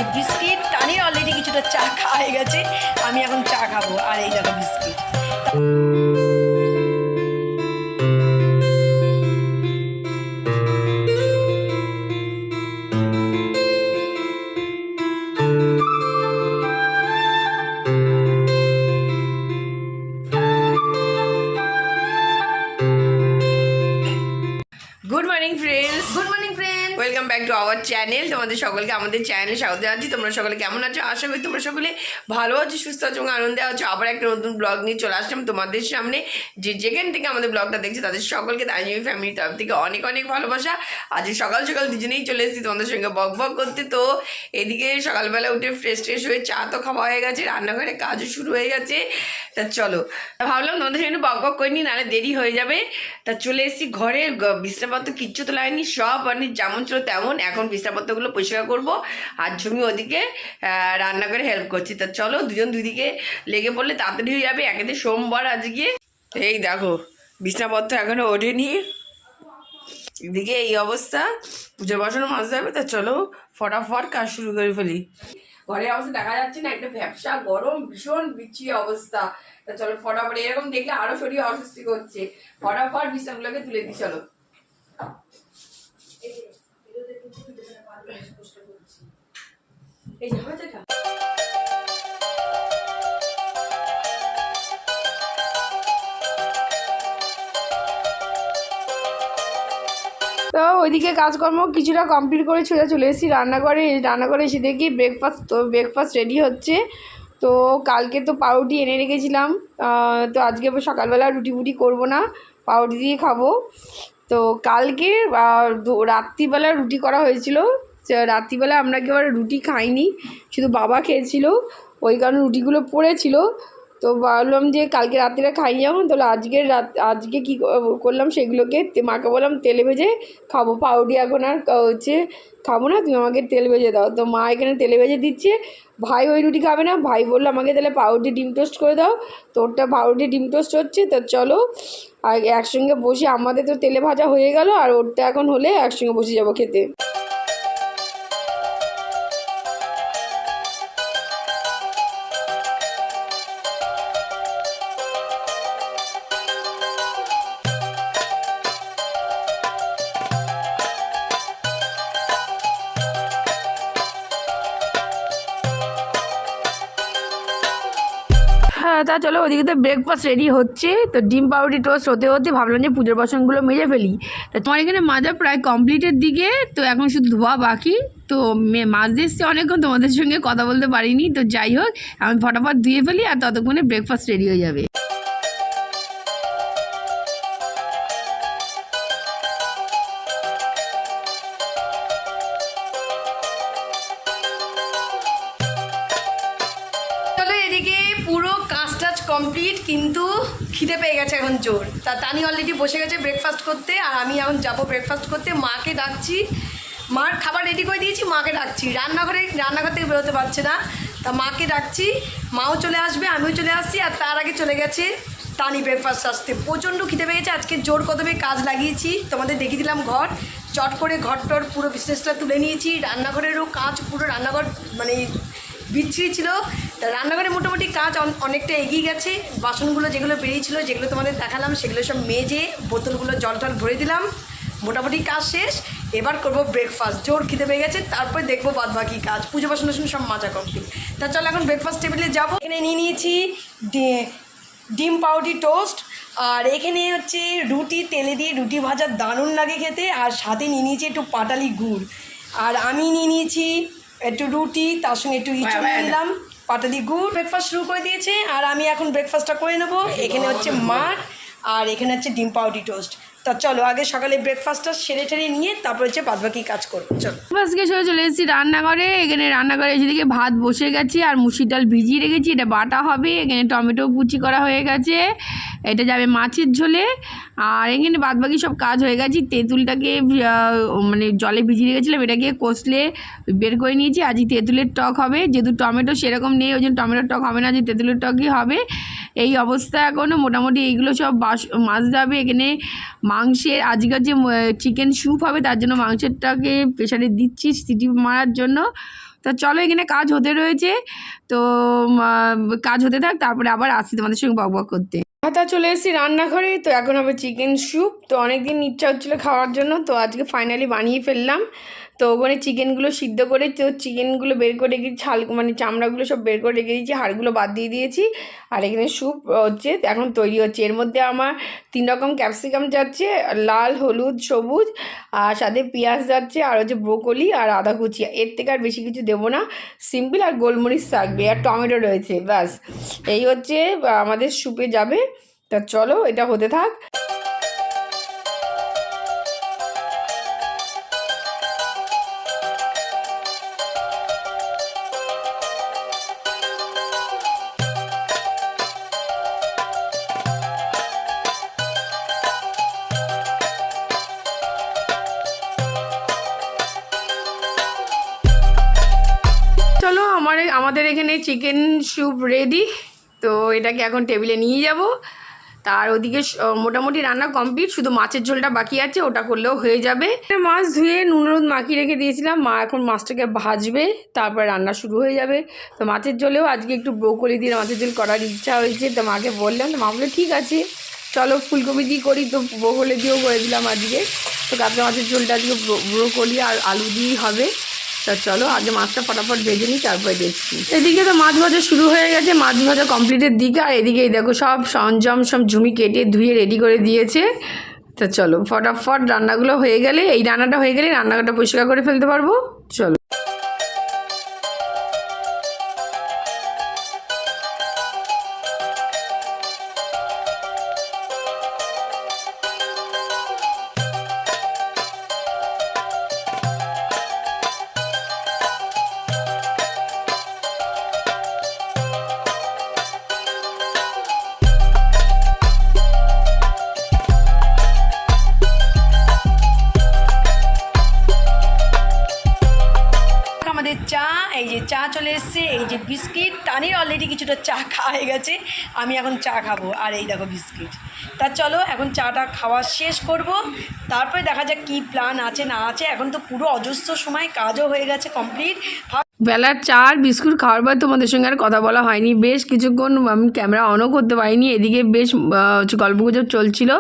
যে বিস্কিট। টানি অলরেডি কিছুটা চা খাওয়া হয়ে গেছে, আমি এখন চা খাবো। আর এই দেখো biscuit. Good morning friends, good morning friends, welcome back to our channel. তোমাদের সকলকে আমাদের চ্যানেলে স্বাগত জানাচ্ছি। তোমরা সকলে কেমন আছো? আশা করি তোমরা সকলে ভালো আছো, সুস্থ আছো এবং আনন্দে আছো। আবার একটা নতুন ব্লগ নিয়ে চলে আসলাম তোমাদের সামনে। যেখান থেকে আমাদের ব্লগটা দেখছি তাদের সকলকে তাইজমি ফ্যামিলির তরফ থেকে অনেক অনেক ভালোবাসা। আজ সকাল সকাল দুজনেই চলে এসেছি তোমাদের সঙ্গে বক বক করতে। তো এদিকে সকালবেলা উঠে ফ্রেশ ট্রেশ হয়ে চা তো খাওয়া হয়ে গেছে, রান্নাঘরে কাজও শুরু হয়ে গেছে। তা চলো, ভাবলাম তোমাদের সঙ্গে বক বক করিনি, নাহলে দেরি হয়ে যাবে। তা চলে এসেছি ঘরে, বিছানাপত্র কিচ্ছু তো লাগেনি, সব মানে যেমন ছিল তেমন। এখন বিছানাপত্রগুলো পরিষ্কার করবো আর ঝুমি ওদিকে রান্না করে হেল্প করছি। তা চলো দুজন দুদিকে লেগে পড়লে তাড়াতাড়ি হয়ে যাবে। একেতে সোমবার আজকে। এই দেখো বিছানাপত্র এখনো ওঠেনি, এদিকে এই অবস্থা, পুজো বাসনও মাজতে হবে। তা চলো ফটাফট কাজ শুরু করে ফেলি। ঘরের অবস্থা দেখা যাচ্ছে না, একটা ব্যবসা গরম, ভীষণ বিচ্ছিরি অবস্থা। তা চলো ফটাফট, এরকম দেখলে আরো শরীর অস্বস্তি করছে। ফটাফট বিছানাগুলোকে তুলে দিই চলো। এই যে আমার দেখা তো ওইদিকে কাজকর্ম কিছুটা কমপ্লিট করে চলে এসেছি রান্নাঘরে এসে দেখি ব্রেকফাস্ট রেডি হচ্ছে। তো কালকে তো পাউরুটি এনে রেখেছিলাম, তো আজকে সকালবেলা রুটি ফুটি করবো না, পাউরুটি দিয়ে খাবো। তো কালকে রাত্রিবেলা রুটি করা হয়েছিল। রাত্রিবেলা আমরা একেবারে রুটি খাইনি, শুধু বাবা খেয়েছিল, ওই কারণে রুটিগুলো পড়েছিল। তো ভাবলাম যে কালকে রাত্রিরে খাই যখন, তাহলে আজকে কী করলাম, সেগুলোকে মাকে বললাম তেলে ভেজে খাবো। পাউরুটি এখন আর খাবো না, তুমি আমাকে তেল ভেজে দাও। তো মা এখানে তেলে ভেজে দিচ্ছে। ভাই ওই রুটি খাবে না, ভাই বললো আমাকে তাহলে পাউরুটি ডিম টোস্ট করে দাও। তো ওটা পাউরুটি ডিম টোস্ট হচ্ছে। তো চলো আর একসঙ্গে বসে, আমাদের তো তেলে ভাজা হয়ে গেল, আর ওরটা এখন হলে একসঙ্গে বসে যাবো খেতে। হ্যাঁ, তা চলো ওদিকে তো ব্রেকফাস্ট রেডি হচ্ছে। তো ডিম পাউরুটি টোস্ট হতে হতে ভাবলাম যে পুজোর বাসনগুলো মেজে ফেলি। তো তোমার এখানে মাজা প্রায় কমপ্লিটের দিকে, তো এখন শুধু ধোয়া বাকি। তো মাজতে এসছে অনেকক্ষণ, তোমাদের সঙ্গে কথা বলতে পারিনি। তো যাই হোক, আমি ফটাফট ধুয়ে ফেলি আর ততক্ষণে ব্রেকফাস্ট রেডি হয়ে যাবে। পুরো কাজ টাজ কমপ্লিট, কিন্তু খিদে পেয়ে গেছে এখন জোর। তা তানি অলরেডি বসে গেছে ব্রেকফাস্ট করতে, আর আমি এখন যাবো ব্রেকফাস্ট করতে। মাকে ডাকছি, মার খাবার রেডি করে দিয়েছি, মাকে ডাকছি। রান্নাঘর থেকে বেরোতে পারছে না, তা মাকে ডাকছি। মাও চলে আসবে, আমিও চলে আসছি। আর তার আগে চলে গেছে তানি ব্রেকফাস্ট আসতে। প্রচণ্ড খিদে পেয়ে গেছে, আজকে জোর কদমে কাজ লাগিয়েছি। তোমাদের দেখিয়ে দিলাম ঘর, চট করে ঘরটর পুরো বিজনেসটা তুলে নিয়েছি। রান্নাঘরেরও কাজ, পুরো রান্নাঘর মানে বিচ্ছিরি ছিল। তা রান্নাঘরে মোটামুটি কাজ অনেকটা এগিয়ে গেছে। বাসনগুলো যেগুলো বেরিয়েছিলো, যেগুলো তোমাদের দেখালাম, সেগুলো সব মেজে বোতলগুলো জল টল ভরে দিলাম। মোটামুটি কাজ শেষ। এবার করবো ব্রেকফাস্ট, জোর খিদে পেয়ে গেছে, তারপরে দেখবো বাদ বাকি কাজ। পুজো বাসন সব মাজা কমপ্লিট। তা চলো এখন ব্রেকফাস্ট টেবিলে যাবো। এখানে নিয়ে নিয়েছি ডিম পাউরুটি টোস্ট, আর এখানে হচ্ছে রুটি, তেলে দিয়ে রুটি ভাজা দারুণ লাগে খেতে। আর সাথে নিয়ে নিয়েছি একটু পাটালি গুড়। আর আমি নিয়ে নিয়েছি একটু রুটি, তার সঙ্গে একটু ইঁচড় নিলাম, পাটালি গুড়। ব্রেকফাস্ট শুরু করে দিয়েছে, আর আমি এখন ব্রেকফাস্টটা করে নেবো। এখানে হচ্ছে মার, আর এখানে হচ্ছে ডিম পাউরুটি টোস্ট। তা চলো আগে সকালে ব্রেকফাস্টটা সেরে টেরে নিয়ে তারপর হচ্ছে বাদবাকি কাজ করবো। চলো আজকে চলে এসেছি রান্নাঘরে। এখানে রান্নাঘরে এসে দিকে ভাত বসে গেছি, আর মুসুর ডাল ভিজিয়ে রেখেছি, এটা বাটা হবে। এখানে টমেটো কুচি করা হয়ে গেছে, এটা যাবে মাছের ঝোলে। আর এখানে বাদবাকি সব কাজ হয়ে গেছে। তেঁতুলটাকে মানে জলে ভিজিয়ে রেখেছিলাম, এটাকে কষলে বের করে নিয়েছি। আজকে তেঁতুলের টক হবে, যেহেতু টমেটো সেরকম নেই, ওই জন্য টমেটোর টক হবে না, যে তেঁতুলের টকই হবে। এই অবস্থা এখনও মোটামুটি এইগুলো সব মাছ যাবে। এখানে মাংসের আজকে যে চিকেন স্যুপ হবে, তার জন্য মাংসেরটাকে প্রেশারে দিচ্ছি সিটি মারার জন্য। তা চলো এখানে কাজ হতে রয়েছে, তো কাজ হতে থাক, তারপরে আবার আসি তোমাদের সঙ্গে বকবক করতে। তা চলে এসেছি রান্নাঘরে। তো এখন হবে চিকেন স্যুপ। তো অনেকদিন ইচ্ছা হচ্ছিলো খাওয়ার জন্য, তো আজকে ফাইনালি বানিয়ে ফেললাম। তো ওখানে চিকেনগুলো সিদ্ধ করে, তো চিকেনগুলো বের করে রেখেছি, ছাল মানে চামড়াগুলো সব বের করে রেখে দিয়েছি, হাড়গুলো বাদ দিয়ে দিয়েছি। আর এখানে স্যুপ হচ্ছে, এখন তৈরি হচ্ছে। এর মধ্যে আমার 3 রকম ক্যাপসিকাম যাচ্ছে, লাল, হলুদ, সবুজ, আর সাথে পেঁয়াজ যাচ্ছে, আর হচ্ছে ব্রোকলি আর আদা কুচি। এর থেকে আর বেশি কিছু দেবো না, সিম্পল। আর গোলমরিচ থাকবে, আর টমেটো রয়েছে, ব্যাস। এই হচ্ছে আমাদের স্যুপে যাবে। তা চলো এটা হতে থাক। চলো আমাদের এখানে চিকেন স্যুপ রেডি। তো এটাকে এখন টেবিলে নিয়ে যাব। তার ওদিকে মোটামুটি রান্না কমপ্লিট, শুধু মাছের ঝোলটা বাকি আছে, ওটা করলেও হয়ে যাবে। মাছ ধুয়ে নুন হলুদ মাখিয়ে রেখে দিয়েছিলাম, মা এখন মাছটাকে ভাজবে, তারপর রান্না শুরু হয়ে যাবে। তো মাছের ঝোলেও আজকে একটু ব্রোকলি দিয়ে মাছের ঝোল করার ইচ্ছা হয়েছে, তো মাকে বললাম, তো মা বললো ঠিক আছে চলো ফুলকপি দিয়ে করি। তো ব্রোকলি দিয়েও করে দিলাম আজকে। তো কাতলা মাছের ঝোলটা আজকে ব্রোকলি আর আলু দিয়েই হবে। তা চলো আগে মাছটা ফটাফট ভেজে নিই, তারপরে দেখছি। এদিকে তো মাছ ভাজা শুরু হয়ে গেছে, মাছ ভাজা কমপ্লিটের দিকে। আর এদিকে দেখো সব সরঞ্জাম সব ঝুমি কেটে ধুয়ে রেডি করে দিয়েছে। তা চলো ফটাফট রান্নাগুলো হয়ে গেলে, এই রান্নাটা হয়ে গেলে রান্নাঘরটা পরিষ্কার করে ফেলতে পারবো। চলো চা, এই যে চা চলে এসছে, এই যে বিস্কিট। তানির অলরেডি কিছুটা চা খাওয়া হয়ে গেছে, আমি এখন চা খাবো। আর এই দেখো বিস্কিট। তা চলো এখন চাটা খাওয়া শেষ করব, তারপরে দেখা যাক কী প্ল্যান আছে না আছে। এখন তো পুরো অজস্র সময়, কাজও হয়ে গেছে কমপ্লিট। বেলার চা আর বিস্কুট খাওয়ার পর তোমাদের সঙ্গে আর কথা বলা হয়নি, বেশ কিছুক্ষণ আমি ক্যামেরা অনও করতে পারিনি। এদিকে বেশ গল্পগুজব চলছিল।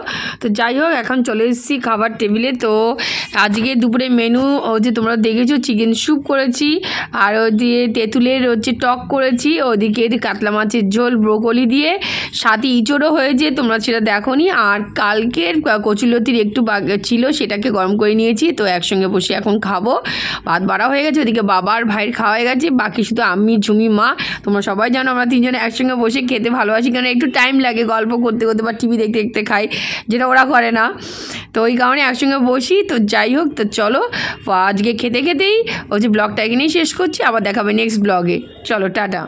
তো যাই হোক এখন চলে এসেছি খাবার টেবিলে। তো আজকে দুপুরে মেনু হচ্ছে তোমরা দেখেছো, চিকেন স্যুপ করেছি, আর ওদিকে তেঁতুলের হচ্ছে টক করেছি, ওদিকে কাতলা মাছের ঝোল ব্রোকলি দিয়ে, সাথে ইঁচড়ও হয়েছে, তোমরা সেটা দেখোনি। আর কালকের কচুলতির একটু ছিল, সেটাকে গরম করে নিয়েছি। তো একসঙ্গে বসে এখন খাবো। ভাত বাড়া হয়ে গেছে, ওদিকে বাবা আর ভাইয়ের খাওয়া হয়ে গেছে, বাকি শুধু আমি, ঝুমি, মা। তোমরা সবাই জানো আমরা তিনজনে একসঙ্গে বসে খেতে ভালোবাসি, কারণ একটু টাইম লাগে গল্প করতে করতে বা টিভি দেখতে দেখতে খাই, যেটা ওরা করে না। তো ওই কারণে একসঙ্গে বসি। তো যাই হোক, তো চলো আজকে খেতে খেতেই হচ্ছে ব্লগটা এখানেই শেষ করছি, আবার দেখাবে নেক্সট ব্লগে। চলো টাটা।